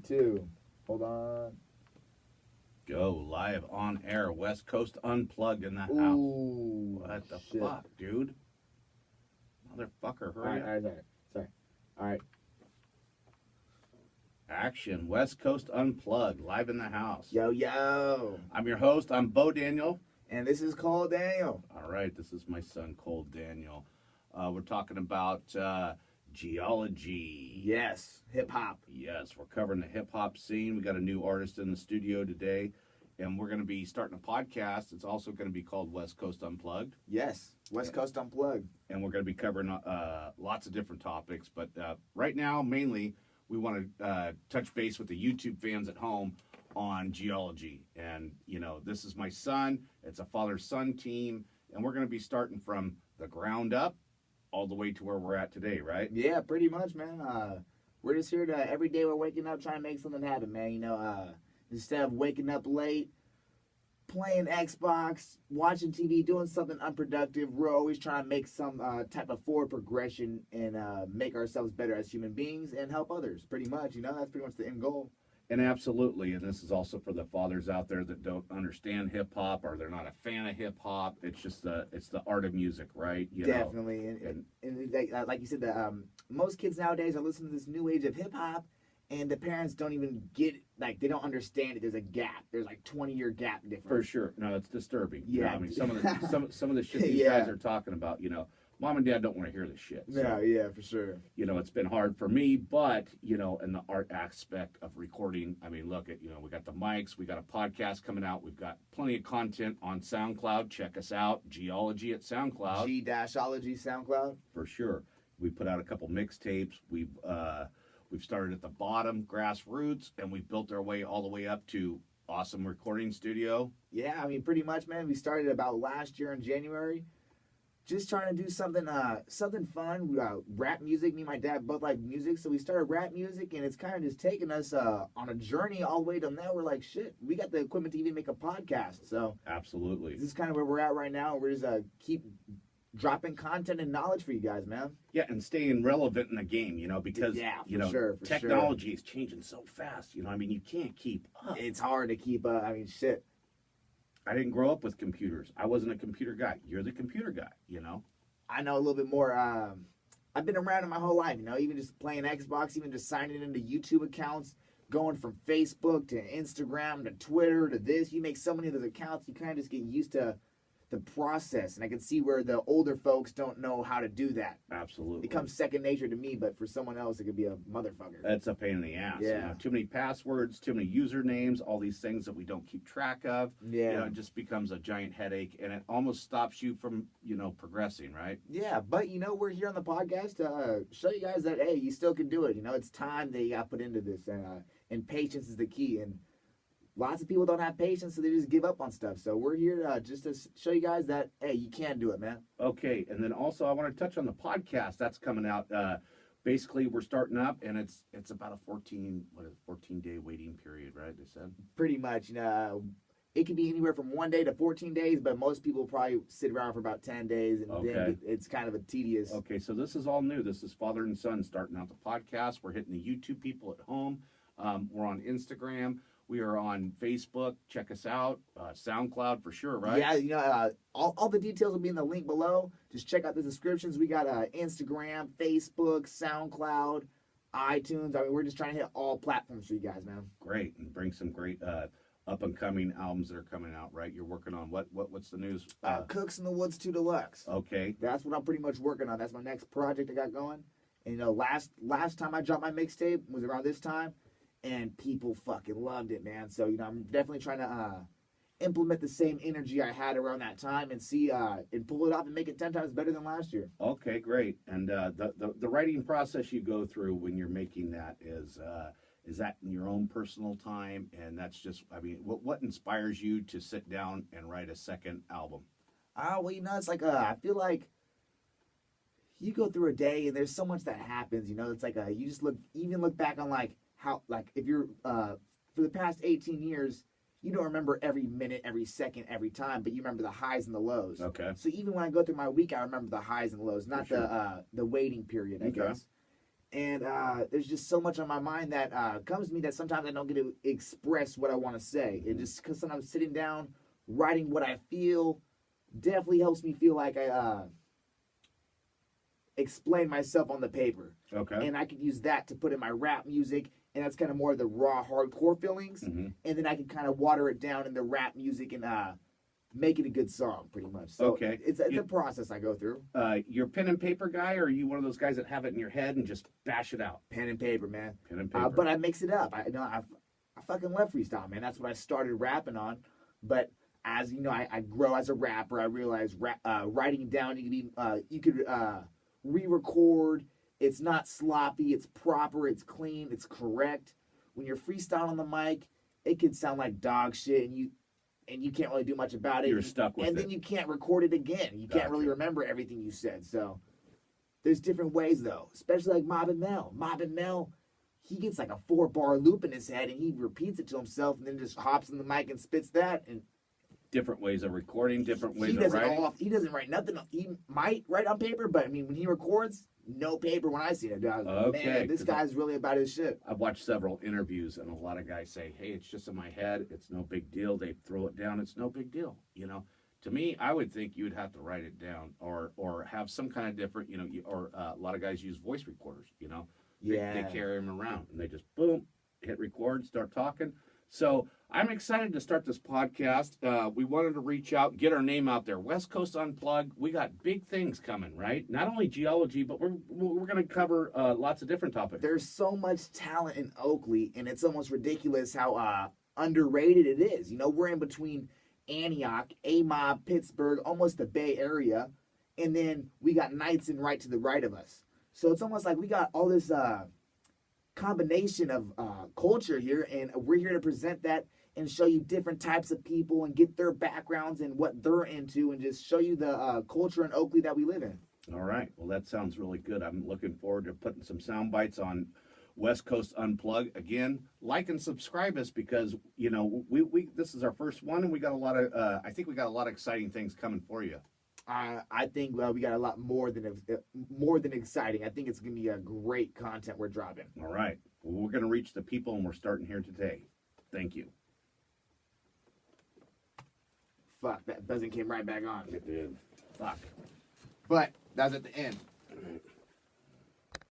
3, 2. Hold on. Go live on air. West Coast Unplugged in the house. Ooh, What the shit. fuck, dude? Motherfucker, hurry up. All right. Sorry. All right. Action. West Coast Unplugged, live in the house. Yo. I'm your host. I'm Bo Daniel. And this is Cole Daniel. All right, this is my son, Cole Daniel. We're talking about geology. Yes, hip-hop. Yes, we're covering the hip-hop scene. We got a new artist in the studio today, and we're going to be starting a podcast. It's also going to be called West Coast Unplugged. Yes, West Coast Unplugged. And we're going to be covering lots of different topics. But right now, mainly, we want to touch base with the YouTube fans at home on geology. And, you know, this is my son. It's a father-son team. And we're going to be starting from the ground up all the way to where we're at today, right? Yeah, pretty much, man. We're just here to, every day we're waking up trying to make something happen, man. You know, instead of waking up late, playing Xbox, watching TV, doing something unproductive, we're always trying to make some type of forward progression and make ourselves better as human beings and help others, pretty much. You know, that's pretty much the end goal. And absolutely, and this is also for the fathers out there that don't understand hip hop or they're not a fan of hip hop. It's just it's the art of music, right? You Definitely, and like you said, most kids nowadays are listening to this new age of hip hop, and the parents don't even get it. Like, they don't understand it. There's a gap. There's like 20-year gap difference. For sure. No, it's disturbing. Yeah. You know, I mean, some of the shit these Yeah. guys are talking about. You know, mom and dad don't want to hear this shit. So, No, yeah, for sure. you know, it's been hard for me, but, you know, in the art aspect of recording, I mean, look at, you know, we got the mics, we got a podcast coming out, we've got plenty of content on SoundCloud. Check us out, Geology at SoundCloud. G-Ology SoundCloud. For sure. We put out a couple mixtapes. We've started at the bottom, grassroots, and we've built our way all the way up to awesome recording studio. Yeah, I mean, pretty much, man. We started about last year in January. Just trying to do something fun. Rap music. Me and my dad both like music, so we started rap music, and it's kind of just taking us on a journey all the way to now. We're like, shit, we got the equipment to even make a podcast. So Absolutely. this is kind of where we're at right now. We're just keep dropping content and knowledge for you guys, man. Yeah, and staying relevant in the game, you know, because, Yeah, you know, for technology is changing so fast. You know, I mean, you can't keep up. It's hard to keep up. I mean, shit. I didn't grow up with computers. I wasn't a computer guy. You're the computer guy, you know? I know a little bit more. I've been around it my whole life, you know, even just playing Xbox, even just signing into YouTube accounts, going from Facebook to Instagram to Twitter to this. You make so many of those accounts, you kind of just get used to the process. And I can see where the older folks don't know how to do that. Absolutely. It becomes second nature to me, but for someone else, it could be a motherfucker. That's a pain in the ass. Yeah. You know, too many passwords, too many usernames, all these things that we don't keep track of. Yeah. You know, it just becomes a giant headache, and it almost stops you from, you know, progressing, right? Yeah, but, you know, we're here on the podcast to show you guys that, hey, you still can do it. You know, it's time that you got put into this, and patience is the key. And lots of people don't have patience, so they just give up on stuff. So we're here just to show you guys that, hey, you can do it, man. Okay, and then also I want to touch on the podcast that's coming out. Basically, we're starting up, and it's about a 14-day waiting period, right? They said Pretty much, you know, it can be anywhere from 1 day to 14 days, but most people probably sit around for about 10 days, and Okay. then it's kind of a tedious. Okay, so this is all new. This is father and son starting out the podcast. We're hitting the YouTube people at home. We're on Instagram. We are on Facebook. Check us out. SoundCloud for sure, right? Yeah, you know, all the details will be in the link below. Just check out the descriptions. We got Instagram, Facebook, SoundCloud, iTunes. I mean, we're just trying to hit all platforms for you guys, man. Great, and bring some great up and coming albums that are coming out, right? You're working on what's the news? Cooks in the Woods 2 Deluxe. Okay. That's what I'm pretty much working on. That's my next project I got going. And, you know, last time I dropped my mixtape was around this time, and people fucking loved it, man. So, you know, I'm definitely trying to implement the same energy I had around that time and see and pull it off and make it 10 times better than last year. Okay, great. And the writing process you go through when you're making that is that in your own personal time? And that's just, I mean, what inspires you to sit down and write a second album? Well, you know, it's like I feel like you go through a day and there's so much that happens. You know, it's like you just look back on like how, like, if you're for the past 18 years, you don't remember every minute, every second, every time, but you remember the highs and the lows. Okay. So even when I go through my week, I remember the highs and lows, not For sure. the waiting period, I Okay. guess. And there's just so much on my mind that comes to me that sometimes I don't get to express what I want to say. It just because sometimes sitting down, writing what I feel, definitely helps me feel like I explain myself on the paper. Okay. And I could use that to put in my rap music, and that's kind of more of the raw, hardcore feelings. Mm-hmm. And then I can kind of water it down in the rap music and make it a good song, pretty much. So Okay. it's a process I go through. You're a pen and paper guy, or are you one of those guys that have it in your head and just bash it out? Pen and paper, man. Pen and paper. But I mix it up. I fucking love freestyle, man. That's what I started rapping on. But as you know, I grow as a rapper. I realize writing down you could re-record. It's not sloppy. It's proper. It's clean. It's correct. When you're freestyling on the mic, it can sound like dog shit, and you can't really do much about it. You're stuck with it. And then you can't record it again. You can't really remember everything you said. So there's different ways, though, especially like Mob and Mel. Mob and Mel, he gets like a 4-bar loop in his head, and he repeats it to himself, and then just hops in the mic and spits that. And different ways of recording, different ways of writing. He doesn't write nothing. He might write on paper, but I mean, when he records, no paper when I see it. Okay, man, this guy's really about his shit. I've watched several interviews, and a lot of guys say, hey, it's just in my head. It's no big deal. They throw it down. It's no big deal. You know, to me, I would think you would have to write it down or have some kind of different, you know, a lot of guys use voice recorders, you know. Yeah. They carry them around, and they just, boom, hit record, start talking. So I'm excited to start this podcast. We wanted to reach out, get our name out there. West Coast Unplugged. We got big things coming, right? Not only geology, but we're going to cover lots of different topics. There's so much talent in Oakley, and it's almost ridiculous how underrated it is. You know, we're in between Antioch, A-Mob, Pittsburgh, almost the Bay Area, and then we got Knightson right to the right of us. So it's almost like we got all this combination of culture here, and we're here to present that and show you different types of people and get their backgrounds and what they're into and just show you the culture in Oakley that we live in. All right. Well, that sounds really good. I'm looking forward to putting some sound bites on West Coast Unplugged. Again, like and subscribe us because, you know, we this is our first one, and we got a lot of I think we got a lot of exciting things coming for you. I think we got a lot more than exciting. I think it's going to be a great content we're dropping. All right. Well, we're going to reach the people, and we're starting here today. Thank you. Fuck, that buzzing came right back on. It did. Fuck. But that's at the end. All right.